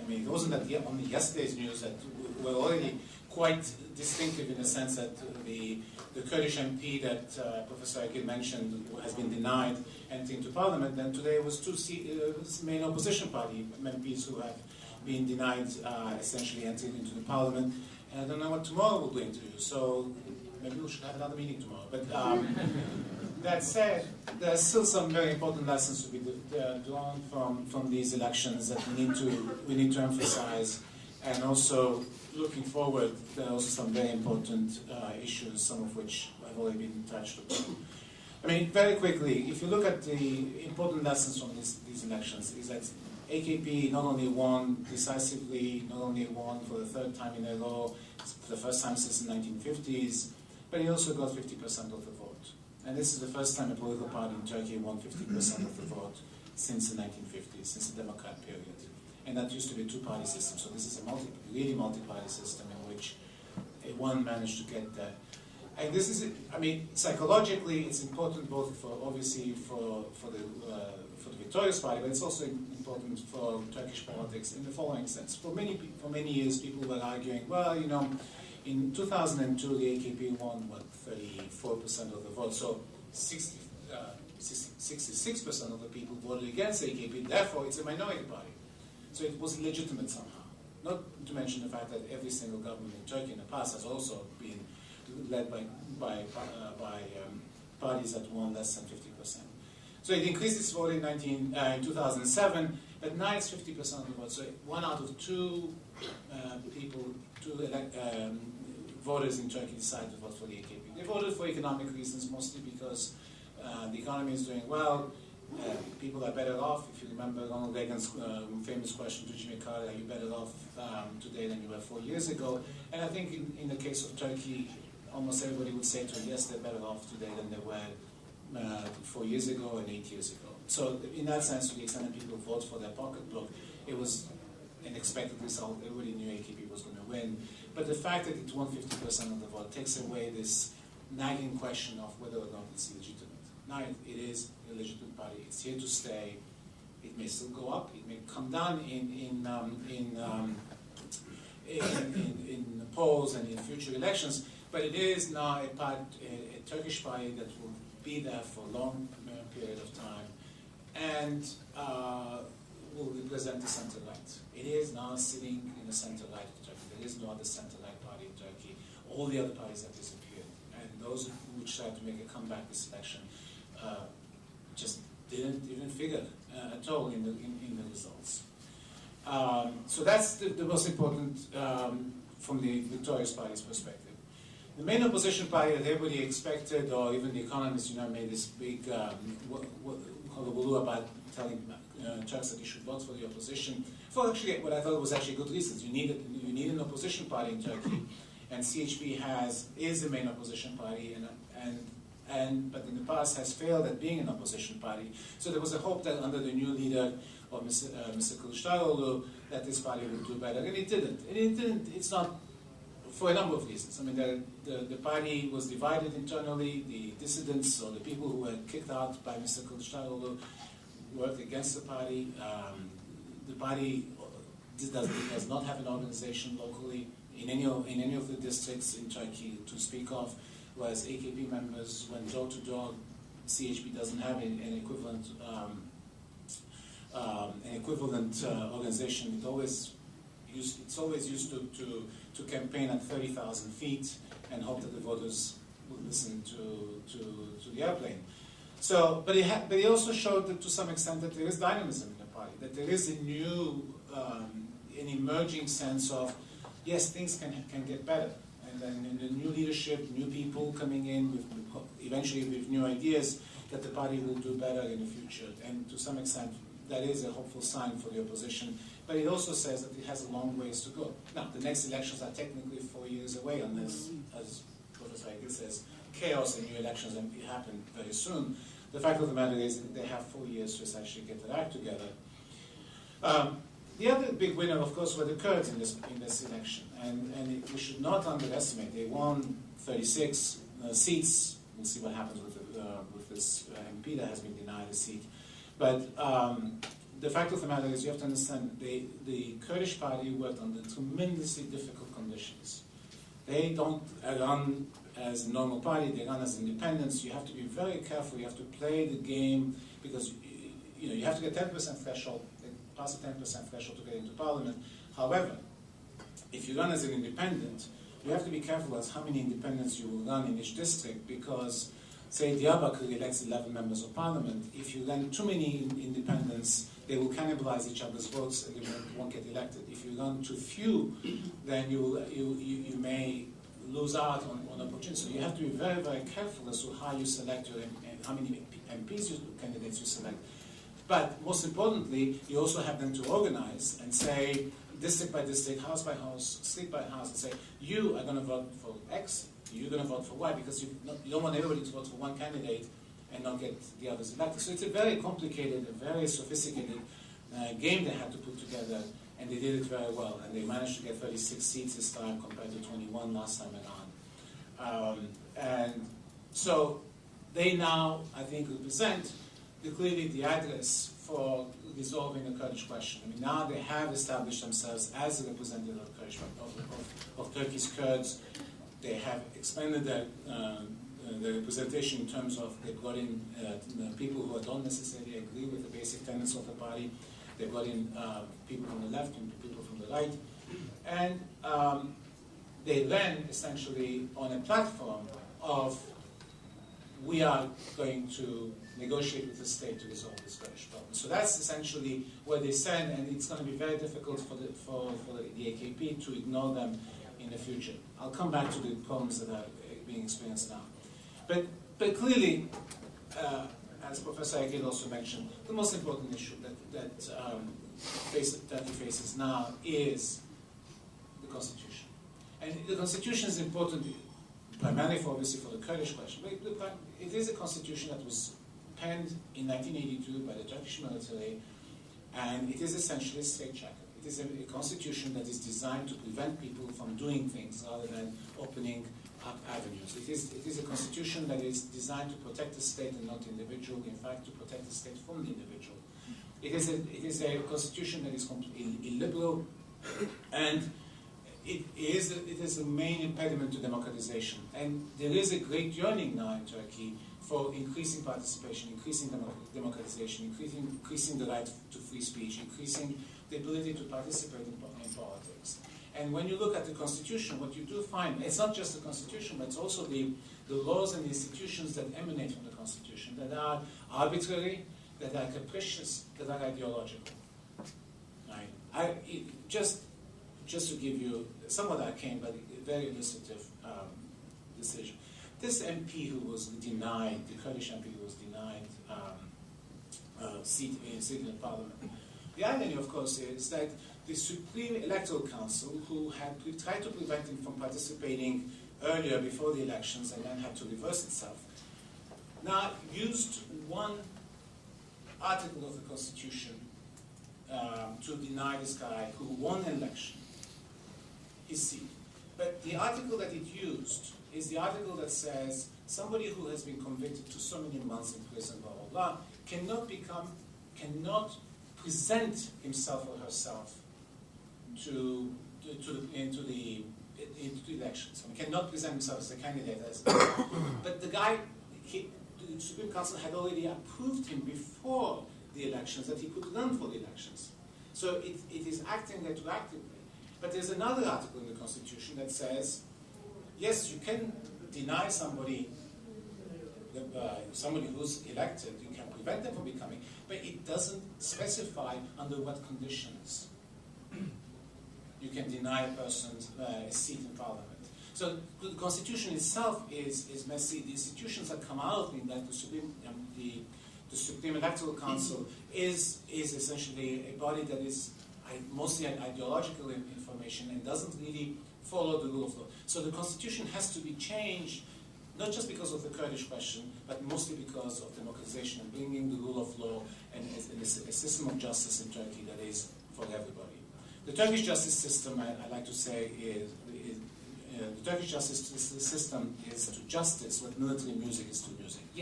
I mean, it wasn't that only yesterday's news that were already quite distinctive in the sense that the Kurdish MP that Professor Ergil mentioned has been denied entry into parliament, and today it was two main opposition party MPs who have been denied essentially entry into the parliament. And I don't know what tomorrow we're going to do, so maybe we should have another meeting tomorrow. But that said, there are still some very important lessons to be drawn from these elections that we need to emphasize, and also looking forward, there are also some very important issues, some of which have already been touched upon. I mean, very quickly, if you look at the important lessons from these elections, is that AKP not only won decisively, not only won for the third time in a row, for the first time since the 1950s, but it also got 50% of the vote. And this is the first time a political party in Turkey won 50% of the vote since the 1950s, since the Democrat period. And that used to be a two-party system, so this is a really multi-party system in which one managed to get there. And this is, I mean, psychologically, it's important both for, obviously, for the victorious party, but it's also important for Turkish politics in the following sense. For many years, people were arguing, well, you know, in 2002, the AKP won, what, 34% of the vote, so 66% of the people voted against AKP, therefore it's a minority party. So it was legitimate somehow. Not to mention the fact that every single government in Turkey in the past has also been led by parties that won less than 50%. So it increased its vote in 2007, but now it's 50% of the vote. So 1 out of 2 voters in Turkey decided to vote for the AKP. They voted for economic reasons, mostly because the economy is doing well. People are better off. If you remember Ronald Reagan's famous question to Jimmy Carter, are you better off today than you were 4 years ago? And I think in the case of Turkey, almost everybody would say to him, yes, they're better off today than they were 4 years ago and 8 years ago. So in that sense, to the extent that people vote for their pocketbook, it was an expected result. Everybody knew AKP was going to win. But the fact that it won 50% of the vote takes away this nagging question of whether or not it's legitimate. Now it is a legitimate party. It's here to stay. It may still go up. It may come down in polls and in future elections. But it is now a Turkish party that will be there for a long period of time and will represent the center-right. It is now sitting in the center-right of Turkey. There is no other center-right party in Turkey. All the other parties have disappeared. And those who tried to make a comeback this election just didn't even figure at all in the results. So that's the most important from the victorious party's perspective. The main opposition party that everybody expected, or even the economists, made this big hullabaloo about telling Turks that they should vote for the opposition. For actually, what I thought was actually good reasons. You need an opposition party in Turkey, and CHP is the main opposition party, but in the past has failed at being an opposition party. So there was a hope that under the new leader, or Mr. Kılıçdaroğlu, that this party would do better, and it didn't. And it didn't. It's not. For a number of reasons. I mean, the party was divided internally. The dissidents, or the people who were kicked out by Mr. Kılıçdaroğlu, worked against the party. The party does not have an organization locally in any of the districts in Turkey to speak of, whereas AKP members went door to door. CHP doesn't have an equivalent organization. It's always used to campaign at 30,000 feet and hope that the voters would listen to the airplane. So, but it also showed that to some extent that there is dynamism in the party, that there is a new, an emerging sense of, yes, things can get better. And then in the new leadership, new people coming in, eventually with new ideas, that the party will do better in the future. And to some extent, that is a hopeful sign for the opposition. But it also says that it has a long ways to go. Now, the next elections are technically 4 years away, unless, as Professor Ergil says, chaos and new elections happen very soon. The fact of the matter is that they have 4 years to essentially get their act together. The other big winner, of course, were the Kurds in this election. And we should not underestimate. They won 36 seats. We'll see what happens with this MP that has been denied a seat. But the fact of the matter is, you have to understand, the Kurdish party worked under tremendously difficult conditions. They don't run as a normal party, they run as independents. You have to be very careful, you have to play the game, because you have to get 10% threshold, pass the 10% threshold to get into parliament. However, if you run as an independent, you have to be careful as how many independents you will run in each district, because, say, Diyarbakir elects 11 members of parliament. If you run too many independents, they will cannibalize each other's votes and they won't get elected. If you run too few, then you may lose out on opportunities. So you have to be very, very careful as to how you select your how many MPs candidates you select. But most importantly, you also have them to organize and say, district by district, house by house, street by house, and say, you are going to vote for X, you're going to vote for Y, because you don't want everybody to vote for one candidate and not get the others elected. So it's a very complicated, a very sophisticated game they had to put together, and they did it very well. And they managed to get 36 seats this time compared to 21 last time around. And so they now, I think, represent clearly the address for resolving the Kurdish question. I mean, now they have established themselves as a representative of Kurdish, of Turkey's Kurds. They have expanded their representation in terms of they brought in people who don't necessarily agree with the basic tenets of the party. They brought in people from the left and people from the right. And they ran essentially on a platform of, we are going to negotiate with the state to resolve this Kurdish problem. So that's essentially where they stand, and it's going to be very difficult for the AKP to ignore them in the future. I'll come back to the problems that are being experienced now. But clearly, as Professor Ergil also mentioned, the most important issue that Turkey faces now is the Constitution. And the Constitution is important primarily, obviously, for the Kurdish question. But it is a Constitution that was penned in 1982 by the Turkish military, and it is essentially a straitjacket. It is a constitution that is designed to prevent people from doing things rather than opening up avenues. It is a constitution that is designed to protect the state and not the individual, in fact, to protect the state from the individual. It is a constitution that is completely illiberal, and it is the main impediment to democratization. And there is a great yearning now in Turkey for increasing participation, increasing democratization, increasing the right to free speech, increasing the ability to participate in politics. And when you look at the Constitution, what you do find, it's not just the Constitution, but it's also the laws and the institutions that emanate from the Constitution, that are arbitrary, that are capricious, that are ideological. Right? Just to give you somewhat arcane, but very illustrative decision. This MP who was denied, the Kurdish MP who was denied seat in the parliament. The irony, of course, is that the Supreme Electoral Council, who had tried to prevent him from participating earlier before the elections and then had to reverse itself, now used one article of the Constitution to deny this guy who won an election his seat. But the article that it used is the article that says somebody who has been convicted to so many months in prison, blah, blah, blah, cannot present himself or herself into the elections. I mean, cannot present himself as a candidate. But the guy, the Supreme Council had already approved him before the elections that he could run for the elections. So it is acting retroactively. But there's another article in the Constitution that says, yes, you can deny somebody who's elected, you can prevent them from becoming, but it doesn't specify under what conditions you can deny a person a seat in parliament. So the Constitution itself is messy. The institutions that come out in that the Supreme Electoral Council is essentially a body that is mostly an ideological information and doesn't really follow the rule of law. So the Constitution has to be changed, not just because of the Kurdish question, but mostly because of democratization and bringing the rule of law and a system of justice in Turkey that is for everybody. The Turkish justice system, I like to say, the Turkish justice system is to justice what military music is to music. Yes.